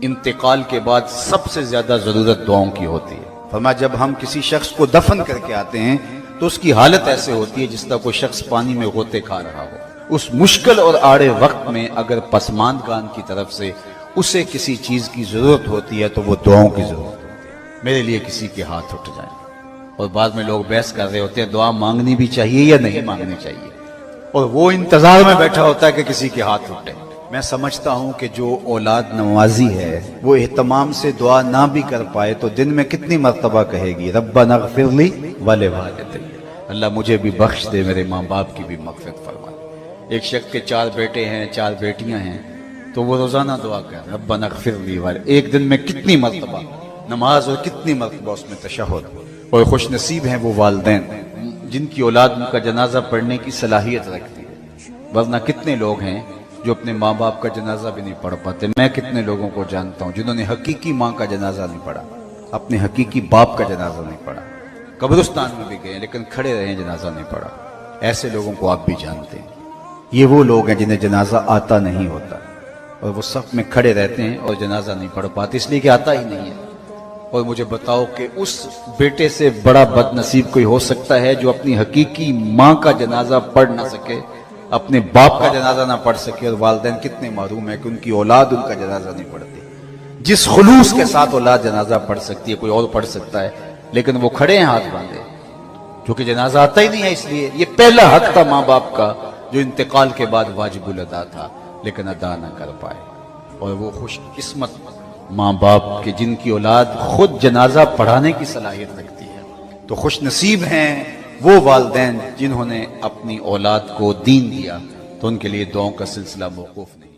انتقال کے بعد سب سے زیادہ ضرورت دعاؤں کی ہوتی ہے۔ فرمایا جب ہم کسی شخص کو دفن کر کے آتے ہیں تو اس کی حالت ایسے ہوتی ہے جس طرح کوئی شخص پانی میں غوطے کھا رہا ہو۔ اس مشکل اور آڑے وقت میں اگر پسماندگان کی طرف سے اسے کسی چیز کی ضرورت ہوتی ہے تو وہ دعاؤں کی ضرورت ہوتی ہے۔ میرے لیے کسی کے ہاتھ اٹھ جائیں، اور بعد میں لوگ بحث کر رہے ہوتے ہیں دعا مانگنی بھی چاہیے یا نہیں مانگنی چاہیے، اور وہ انتظار میں بیٹھا ہوتا ہے کہ کسی کے ہاتھ اٹھے۔ میں سمجھتا ہوں کہ جو اولاد نوازی ہے وہ اہتمام سے دعا نہ بھی کر پائے تو دن میں کتنی مرتبہ کہے گی ربنا اغفر لی ولوالدی، اللہ مجھے بھی بخش دے، میرے ماں باپ کی بھی مغفرت فرما۔ ایک شخص کے 4 بیٹے ہیں 4 بیٹیاں ہیں تو وہ روزانہ دعا کر ربنا اغفر لی ولوالدی، ایک دن میں کتنی مرتبہ نماز اور کتنی مرتبہ اس میں تشہد۔ اور خوش نصیب ہیں وہ والدین جن کی اولاد ان کا جنازہ پڑھنے کی صلاحیت رکھتی ہے، ورنہ کتنے لوگ ہیں جو اپنے ماں باپ کا جنازہ بھی نہیں پڑھ پاتے۔ میں کتنے لوگوں کو جانتا ہوں جنہوں نے حقیقی ماں کا جنازہ نہیں پڑھا، اپنے حقیقی باپ کا جنازہ نہیں پڑھا، قبرستان میں بھی گئے لیکن کھڑے رہے، جنازہ نہیں پڑھا۔ ایسے لوگوں کو آپ بھی جانتے ہیں، یہ وہ لوگ ہیں جنہیں جنازہ آتا نہیں ہوتا، اور وہ صف میں کھڑے رہتے ہیں اور جنازہ نہیں پڑھ پاتے اس لیے کہ آتا ہی نہیں ہے۔ اور مجھے بتاؤ کہ اس بیٹے سے بڑا بد نصیب کوئی ہو سکتا ہے جو اپنی حقیقی ماں کا جنازہ پڑھ نہ سکے، اپنے باپ کا جنازہ نہ پڑھ سکے، اور والدین کتنے معروم ہیں کہ ان کی اولاد ان کا جنازہ نہیں پڑھتی۔ جس خلوص کے ساتھ اولاد جنازہ پڑھ سکتی ہے کوئی اور پڑھ سکتا ہے، لیکن وہ کھڑے ہیں ہاتھ باندھے کیونکہ جنازہ آتا ہی نہیں ہے۔ اس لیے یہ پہلا حق تھا ماں باپ کا جو انتقال کے بعد واجب الادا تھا لیکن ادا نہ کر پائے، اور وہ خوش قسمت ماں باپ کے جن کی اولاد خود جنازہ پڑھانے کی صلاحیت رکھتی ہے، تو خوش نصیب ہیں وہ والدین جنہوں نے اپنی اولاد کو دین دیا، تو ان کے لیے دعاؤں کا سلسلہ موقوف نہیں۔